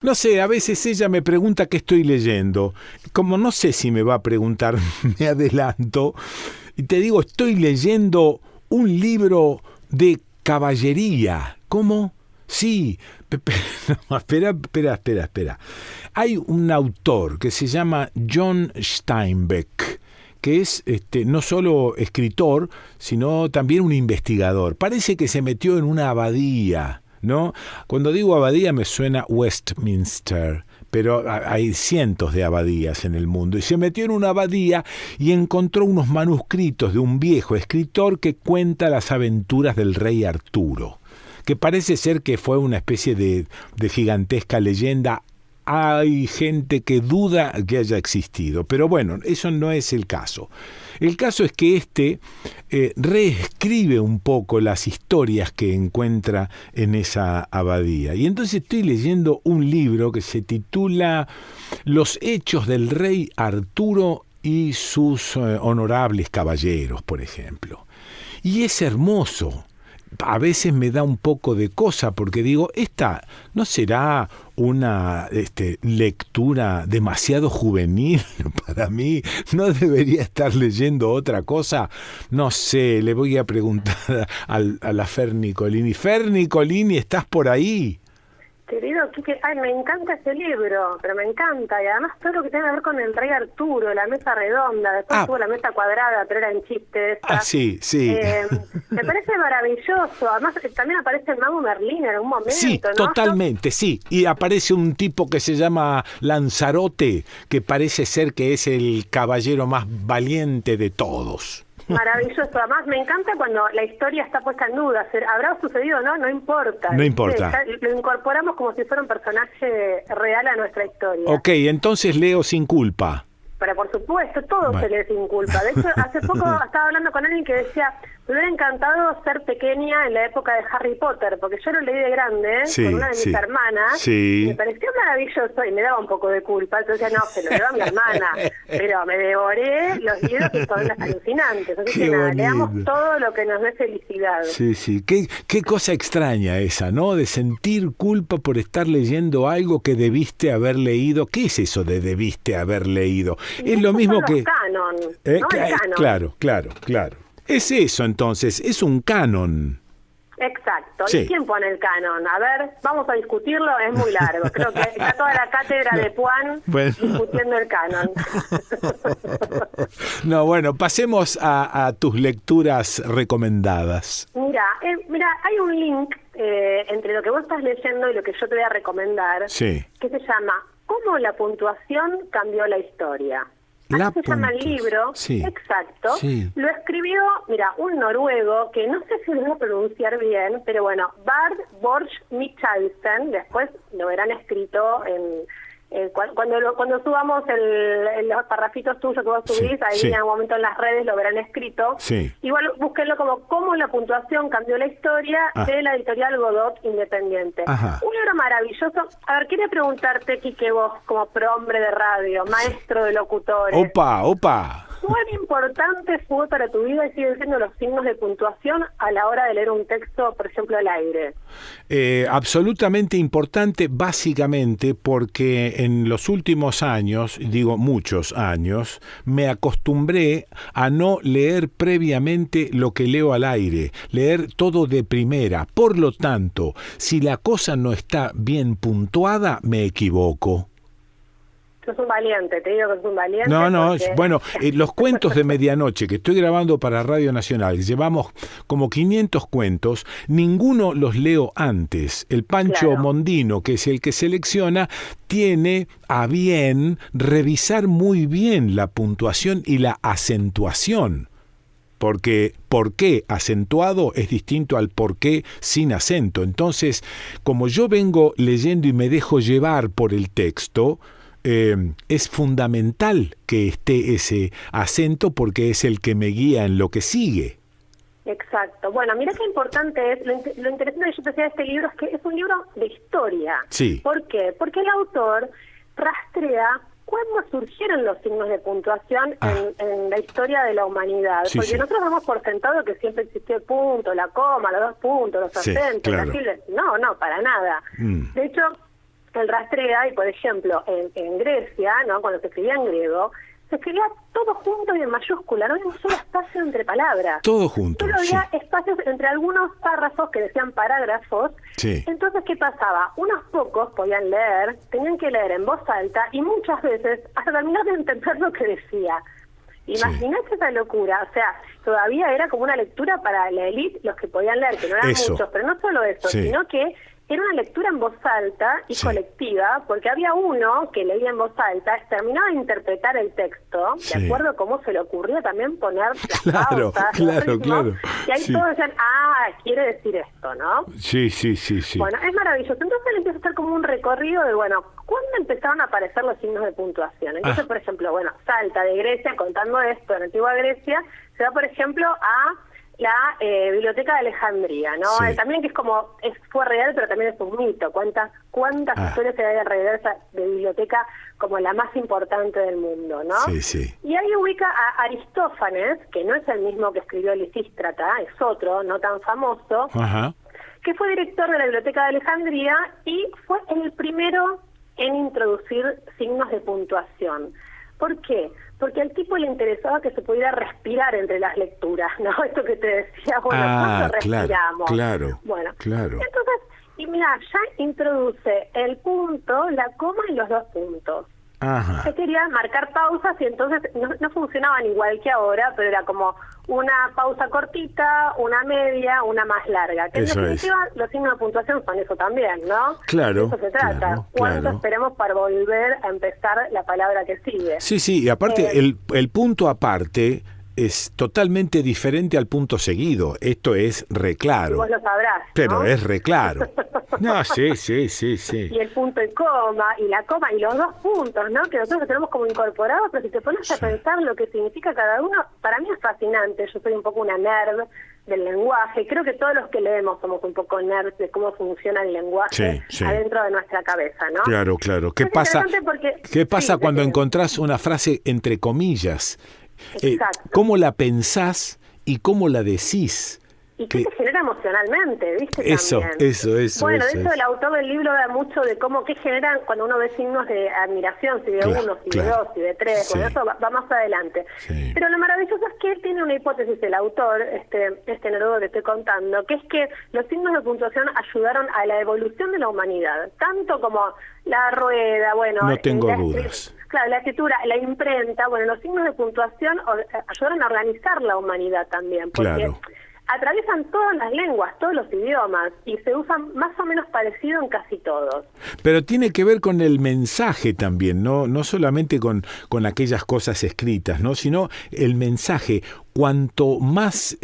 No sé, a veces ella me pregunta qué estoy leyendo. Como no sé si me va a preguntar, me adelanto. Y te digo, estoy leyendo un libro de caballería. ¿Cómo? Sí. No, espera. Hay un autor que se llama John Steinbeck, que es no solo escritor, sino también un investigador. Parece que se metió en una abadía, ¿no? Cuando digo abadía me suena Westminster, pero hay cientos de abadías en el mundo. Y se metió en una abadía y encontró unos manuscritos de un viejo escritor que cuenta las aventuras del rey Arturo, que parece ser que fue una especie de gigantesca leyenda. Hay gente que duda que haya existido, pero bueno, eso no es el caso. El caso es que reescribe un poco las historias que encuentra en esa abadía. Y entonces estoy leyendo un libro que se titula Los hechos del rey Arturo y sus honorables caballeros, por ejemplo. Y es hermoso. A veces me da un poco de cosa porque digo, esta no será una lectura demasiado juvenil para mí, no debería estar leyendo otra cosa. No sé, le voy a preguntar a la Fer Nicolini. Fer Nicolini, ¿estás por ahí? Querido Quique, me encanta ese libro, pero me encanta, y además todo lo que tiene que ver con el rey Arturo, la mesa redonda, después tuvo la mesa cuadrada, pero era en chiste. Sí. Me parece maravilloso, además también aparece el mago Merlín en algún momento, sí, ¿no? Totalmente, sí, y aparece un tipo que se llama Lanzarote, que parece ser que es el caballero más valiente de todos. Maravilloso, además me encanta cuando la historia está puesta en duda, ¿habrá sucedido o no? No importa. No importa. Lo incorporamos como si fuera un personaje real a nuestra historia. Ok, entonces leo sin culpa. Pero por supuesto, todo se lee sin culpa. De hecho, hace poco estaba hablando con alguien que decía, me hubiera encantado ser pequeña en la época de Harry Potter, porque yo lo leí de grande, con una de mis hermanas, y me pareció maravilloso y me daba un poco de culpa. Entonces decía, no, se lo llevó a mi hermana, pero me devoré los libros que son alucinantes. Así que nada, leamos todo lo que nos dé felicidad. Sí. Qué cosa extraña esa, ¿no? De sentir culpa por estar leyendo algo que debiste haber leído. ¿Qué es eso de debiste haber leído? Y es lo mismo que... canon, ¿no? El canon. Claro. Es eso entonces, es un canon. Exacto. Sí. ¿Y quién pone el canon? A ver, vamos a discutirlo, es muy largo. Creo que está toda la cátedra de Puan discutiendo el canon. No, bueno, pasemos a tus lecturas recomendadas. Mira, hay un link entre lo que vos estás leyendo y lo que yo te voy a recomendar, que se llama ¿Cómo la puntuación cambió la historia? Así se llama el libro, exacto. Lo escribió, un noruego, que no sé si lo voy a pronunciar bien, pero bueno, Bard Borch Michalsen, después lo verán escrito cuando subamos los parrafitos tuyos que vos subís, ahí en algún momento en las redes lo verán escrito. Igual búsquenlo como cómo la puntuación cambió la historia de la editorial Godot Independiente. Un libro maravilloso. A ver, quería preguntarte, Quique, vos como prohombre de radio, maestro de locutores. ¡Opa! ¿Cuán importante fue para tu vida y siguen siendo los signos de puntuación a la hora de leer un texto, por ejemplo, al aire? Absolutamente importante, básicamente porque en los últimos años, digo muchos años, me acostumbré a no leer previamente lo que leo al aire, leer todo de primera. Por lo tanto, si la cosa no está bien puntuada, me equivoco. Sos un valiente, te digo que sos un valiente. No, porque... bueno, los cuentos de medianoche que estoy grabando para Radio Nacional, llevamos como 500 cuentos, ninguno los leo antes. El Pancho Mondino, que es el que selecciona, tiene a bien revisar muy bien la puntuación y la acentuación. Porque por qué acentuado es distinto al por qué sin acento. Entonces, como yo vengo leyendo y me dejo llevar por el texto, es fundamental que esté ese acento porque es el que me guía en lo que sigue. Exacto. Bueno, mira qué importante es, lo interesante que yo decía de este libro es que es un libro de historia. ¿Por qué? Porque el autor rastrea cuándo surgieron los signos de puntuación en la historia de la humanidad. Porque nosotros damos por sentado que siempre existió el punto, la coma, los dos puntos, los acentos, las tildes. No, para nada. De hecho, él rastrea y, por ejemplo, en Grecia, ¿no? Cuando se escribía en griego, se escribía todo junto y en mayúscula, no había un solo espacio entre palabras. Todo junto, solo había espacios entre algunos párrafos que decían parágrafos. Sí. Entonces, ¿qué pasaba? Unos pocos podían leer, tenían que leer en voz alta y muchas veces hasta terminar de entender lo que decía. Imagínate esa locura, o sea, todavía era como una lectura para la élite, los que podían leer, que no eran muchos, pero no solo eso, sino que era una lectura en voz alta y colectiva, porque había uno que leía en voz alta, terminaba de interpretar el texto, de acuerdo a cómo se le ocurría también poner las pausas, claro. Y ahí todos decían, quiere decir esto, ¿no? Sí. Bueno, es maravilloso. Entonces él empieza a hacer como un recorrido de, ¿cuándo empezaron a aparecer los signos de puntuación? Entonces, por ejemplo, salta de Grecia, contando esto, en Antigua Grecia, se va, por ejemplo, a la Biblioteca de Alejandría, ¿no? También que es como, fue real, pero también es un mito. ¿Cuántas historias hay alrededor de esa biblioteca como la más importante del mundo, ¿no? Sí. Y ahí ubica a Aristófanes, que no es el mismo que escribió Lisístrata, es otro, no tan famoso, que fue director de la Biblioteca de Alejandría y fue el primero en introducir signos de puntuación. ¿Por qué? Porque al tipo le interesaba que se pudiera respirar entre las lecturas, ¿no? Esto que te decía, ¿cuánto respiramos? Claro. Entonces, y mira, ya introduce el punto, la coma y los dos puntos. Se quería marcar pausas y entonces no funcionaban igual que ahora, pero era como una pausa cortita, una media, una más larga. Que en definitiva los signos de puntuación son eso también, ¿no? Claro. De eso se trata. ¿Cuánto esperemos para volver a empezar la palabra que sigue? Sí, y aparte el punto aparte es totalmente diferente al punto seguido. Esto es reclaro. Y vos lo sabrás, ¿no? Pero es reclaro. No, sí. Y el punto y coma, y la coma, y los dos puntos, ¿no? Que nosotros tenemos como incorporados, pero si te pones a pensar lo que significa cada uno, para mí es fascinante. Yo soy un poco una nerd del lenguaje. Creo que todos los que leemos somos un poco nerds de cómo funciona el lenguaje adentro de nuestra cabeza, ¿no? Claro. ¿Qué pasa cuando encontrás una frase entre comillas? ¿Cómo la pensás y cómo la decís? ¿Y qué te genera emocionalmente? ¿Viste? Eso. Bueno, de hecho el autor del libro da mucho de qué generan cuando uno ve signos de admiración, si de uno, si de dos, si de tres, bueno, eso va más adelante. Pero lo maravilloso es que él tiene una hipótesis, el autor, este neurólogo que estoy contando, que es que los signos de puntuación ayudaron a la evolución de la humanidad, tanto como la rueda, no tengo dudas. Claro, la escritura, la imprenta, los signos de puntuación ayudaron a organizar la humanidad también, porque atraviesan todas las lenguas, todos los idiomas, y se usan más o menos parecido en casi todos. Pero tiene que ver con el mensaje también, no solamente con aquellas cosas escritas, ¿no? Sino el mensaje. Cuanto más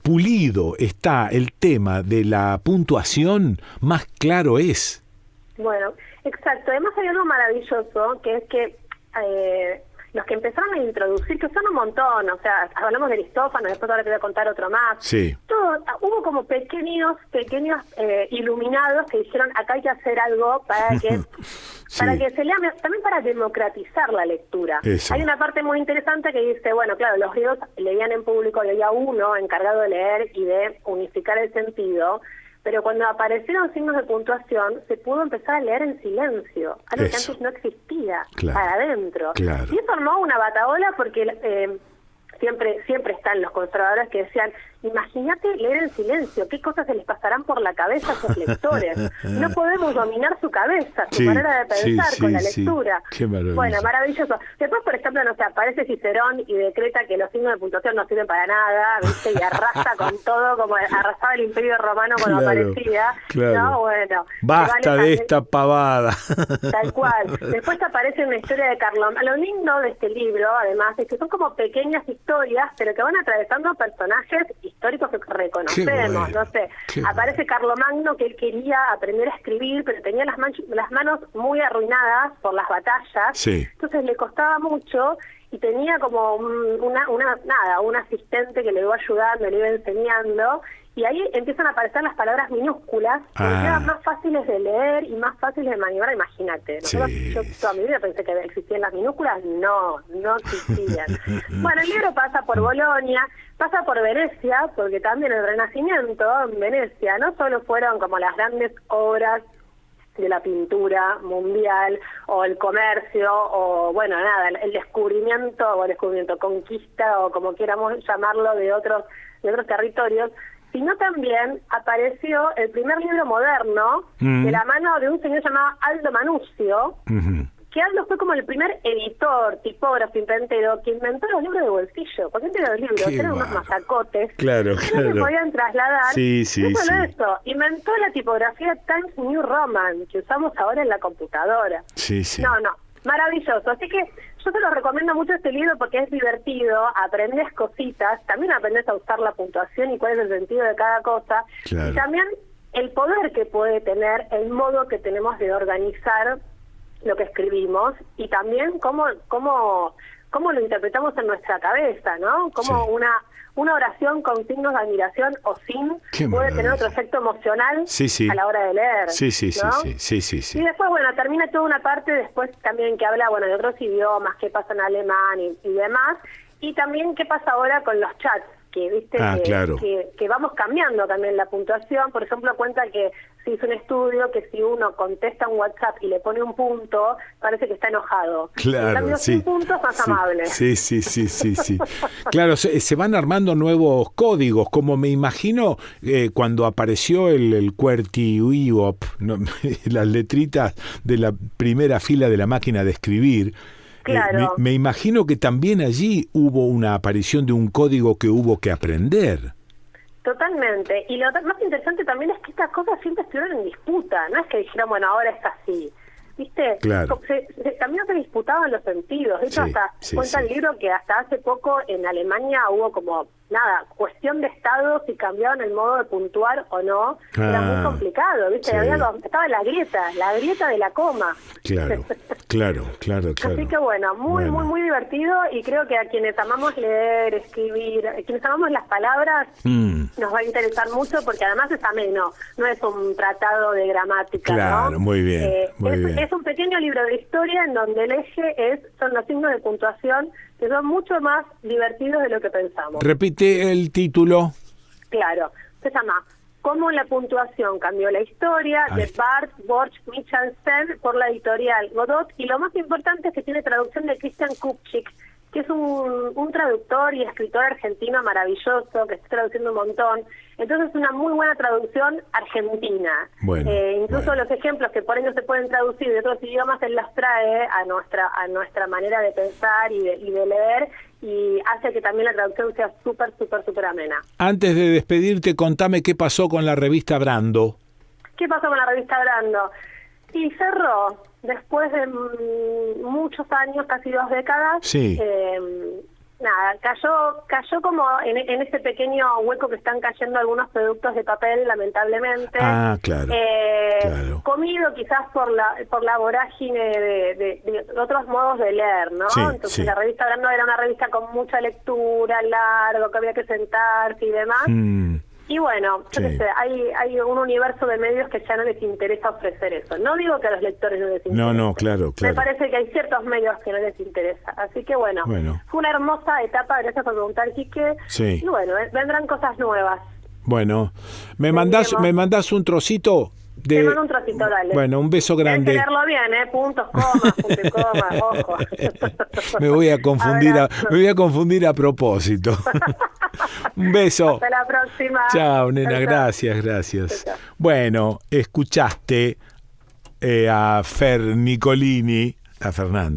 pulido está el tema de la puntuación, más claro es. Bueno, exacto. Además hay algo maravilloso, que es que los que empezaron a introducir, que son un montón, o sea, hablamos de Aristófanes, después ahora te voy a contar otro más. Hubo como pequeños iluminados que dijeron, acá hay que hacer algo para que se lea, también para democratizar la lectura. Hay una parte muy interesante que dice, claro, los griegos leían en público, leía uno encargado de leer y de unificar el sentido, pero cuando aparecieron signos de puntuación, se pudo empezar a leer en silencio, algo que antes no existía, para adentro. Y eso armó una batahola porque siempre están los conservadores que decían, imagínate leer en silencio, qué cosas se les pasarán por la cabeza a esos lectores. No podemos dominar su cabeza, su manera de pensar con la lectura. Qué maravilla. Bueno, maravilloso. Después, por ejemplo, aparece Cicerón y decreta que los signos de puntuación no sirven para nada, ¿viste? Y arrasa con todo, como arrasaba el Imperio Romano cuando aparecía. ¿No? Bueno, basta de esta pavada. Tal cual. Después aparece una historia de Carlomagno. Lo lindo de este libro, además, es que son como pequeñas historias, pero que van atravesando personajes históricos que reconocemos, no sé, aparece Carlomagno, que él quería aprender a escribir, pero tenía las manos muy arruinadas por las batallas, entonces le costaba mucho y tenía como un asistente que le iba ayudando, le iba enseñando, y ahí empiezan a aparecer las palabras minúsculas, que eran más fáciles de leer y más fáciles de maniobrar, imagínate. Yo toda mi vida pensé que existían las minúsculas, no existían. Bueno, el libro pasa por Bolonia, pasa por Venecia, porque también el Renacimiento en Venecia no solo fueron como las grandes obras de la pintura mundial, o el comercio, o bueno, nada, el descubrimiento, conquista, o como quieramos llamarlo, de otros territorios, sino también apareció el primer libro moderno de la mano de un señor llamado Aldo Manuzio, que Aldo fue como el primer editor, tipógrafo, inventero, que inventó los libros de bolsillo, porque antes los libros eran unos masacotes, que no se podían trasladar. Sí, no solo eso, inventó la tipografía Times New Roman, que usamos ahora en la computadora. No, maravilloso. Así que yo te lo recomiendo mucho este libro porque es divertido, aprendes cositas, también aprendes a usar la puntuación y cuál es el sentido de cada cosa, y también el poder que puede tener, el modo que tenemos de organizar lo que escribimos, y también cómo lo interpretamos en nuestra cabeza, ¿no? Como una oración con signos de admiración o sin puede tener otro efecto emocional a la hora de leer. Sí. Y después, bueno, termina toda una parte después también que habla, bueno, de otros idiomas, qué pasa en alemán y demás, y también qué pasa ahora con los chats, que viste que vamos cambiando también la puntuación. Por ejemplo, cuenta que se hizo un estudio que si uno contesta un WhatsApp y le pone un punto, parece que está enojado. En cambio, sin puntos, más amable. Sí. Claro, se van armando nuevos códigos, como me imagino cuando apareció el QWERTY, las letritas de la primera fila de la máquina de escribir. Claro. Me imagino que también allí hubo una aparición de un código que hubo que aprender. Totalmente. Y lo más interesante también es que estas cosas siempre estuvieron en disputa. No es que dijeron, bueno, ahora es así. ¿Viste? Claro. También se disputaban los sentidos. De hecho, cuenta el libro que hasta hace poco en Alemania hubo como, cuestión de estado si cambiaban el modo de puntuar o no. Era muy complicado, ¿viste? Estaba la grieta de la coma. Claro. Así que bueno, muy divertido, y creo que a quienes amamos leer, escribir, a quienes amamos las palabras, nos va a interesar mucho porque además es ameno, no es un tratado de gramática, Claro, ¿no? muy bien. Es un pequeño libro de historia en donde el eje son los signos de puntuación, que son mucho más divertidos de lo que pensamos. Repite el título. Claro, se llama Cómo la puntuación cambió la historia, de Bart Borch Michelsen, por la editorial Godot, y lo más importante es que tiene traducción de Christian Kupchik, que es un traductor y escritor argentino maravilloso, que está traduciendo un montón. Entonces es una muy buena traducción argentina. Incluso los ejemplos que por ahí no se pueden traducir de otros idiomas, él los trae a nuestra manera de pensar y de leer, y hace que también la traducción sea súper amena. Antes de despedirte, contame qué pasó con la revista Brando. ¿Qué pasó con la revista Brando? Y cerró, después de muchos años, casi 2 décadas, cayó como en ese pequeño hueco que están cayendo algunos productos de papel, lamentablemente. Claro. Comido quizás por la vorágine de otros modos de leer, ¿no? Entonces la revista Brando era una revista con mucha lectura, largo, que había que sentarse y demás. Y bueno, yo qué sé, hay un universo de medios que ya no les interesa ofrecer eso. No digo que a los lectores no les interesa. No, claro. Me parece que hay ciertos medios que no les interesa. Así que bueno, fue una hermosa etapa, gracias por preguntar, Quique. Y bueno, vendrán cosas nuevas. Bueno, ¿me mandás un trocito? Te mando un trocito, dale. Bueno, un beso grande. Tienes que leerlo bien, puntos, comas, punto y coma, ojo. Me voy a confundir a propósito. Un beso. Hasta la próxima. Chao, nena, gracias. Chao. Bueno, escuchaste a Fernanda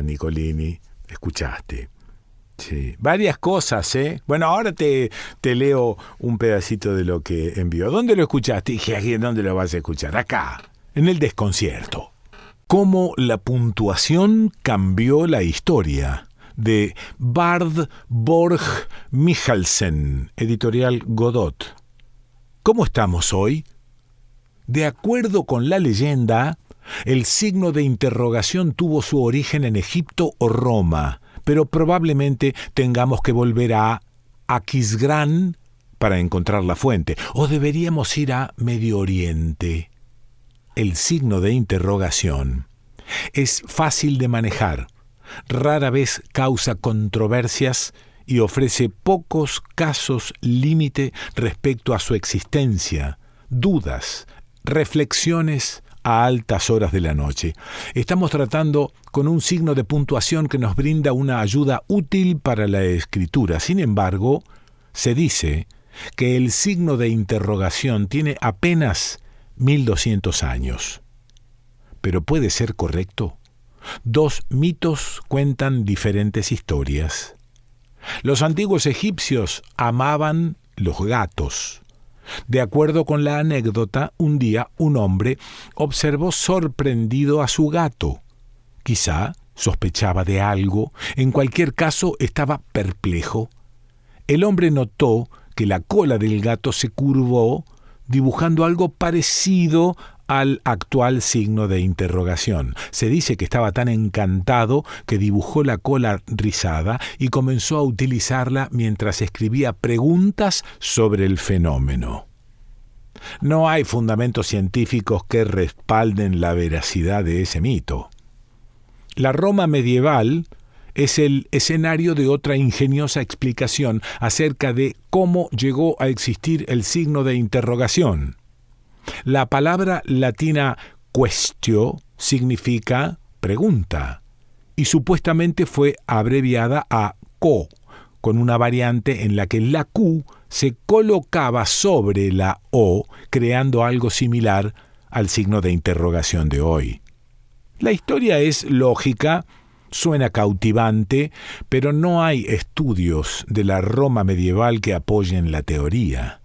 Nicolini, escuchaste. Sí, varias cosas, ¿eh? Bueno, ahora te leo un pedacito de lo que envió. ¿Dónde lo escuchaste? Dije, ¿dónde lo vas a escuchar? Acá, en El Desconcierto. Cómo la puntuación cambió la historia, de Bart Borch Michelsen, editorial Godot. ¿Cómo estamos hoy? De acuerdo con la leyenda, el signo de interrogación tuvo su origen en Egipto o Roma, pero probablemente tengamos que volver a Aquisgrán para encontrar la fuente, o deberíamos ir a Medio Oriente. El signo de interrogación es fácil de manejar, rara vez causa controversias y ofrece pocos casos límite respecto a su existencia, dudas, reflexiones a altas horas de la noche. Estamos tratando con un signo de puntuación que nos brinda una ayuda útil para la escritura. Sin embargo, se dice que el signo de interrogación tiene apenas 1200 años. ¿Pero puede ser correcto? Dos mitos cuentan diferentes historias. Los antiguos egipcios amaban los gatos. De acuerdo con la anécdota, un día un hombre observó sorprendido a su gato. Quizá sospechaba de algo, en cualquier caso estaba perplejo. El hombre notó que la cola del gato se curvó, dibujando algo parecido al actual signo de interrogación. Se dice que estaba tan encantado que dibujó la cola rizada y comenzó a utilizarla mientras escribía preguntas sobre el fenómeno. No hay fundamentos científicos que respalden la veracidad de ese mito. La Roma medieval es el escenario de otra ingeniosa explicación acerca de cómo llegó a existir el signo de interrogación. La palabra latina quaestio significa pregunta y supuestamente fue abreviada a quo, con una variante en la que la Q se colocaba sobre la O, creando algo similar al signo de interrogación de hoy. La historia es lógica, suena cautivante, pero no hay estudios de la Roma medieval que apoyen la teoría.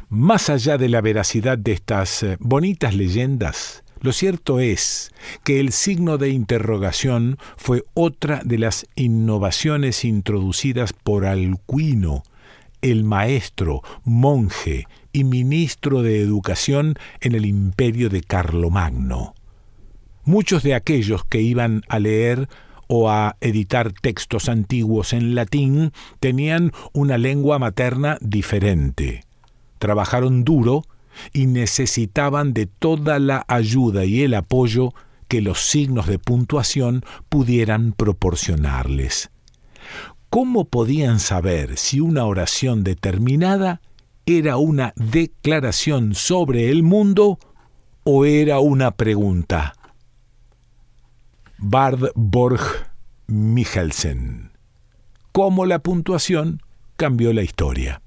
Más allá de la veracidad de estas bonitas leyendas, lo cierto es que el signo de interrogación fue otra de las innovaciones introducidas por Alcuino, el maestro, monje y ministro de educación en el imperio de Carlomagno. Muchos de aquellos que iban a leer o a editar textos antiguos en latín tenían una lengua materna diferente. Trabajaron duro y necesitaban de toda la ayuda y el apoyo que los signos de puntuación pudieran proporcionarles. ¿Cómo podían saber si una oración determinada era una declaración sobre el mundo o era una pregunta? Bard Borg Michelsen. ¿Cómo la puntuación cambió la historia?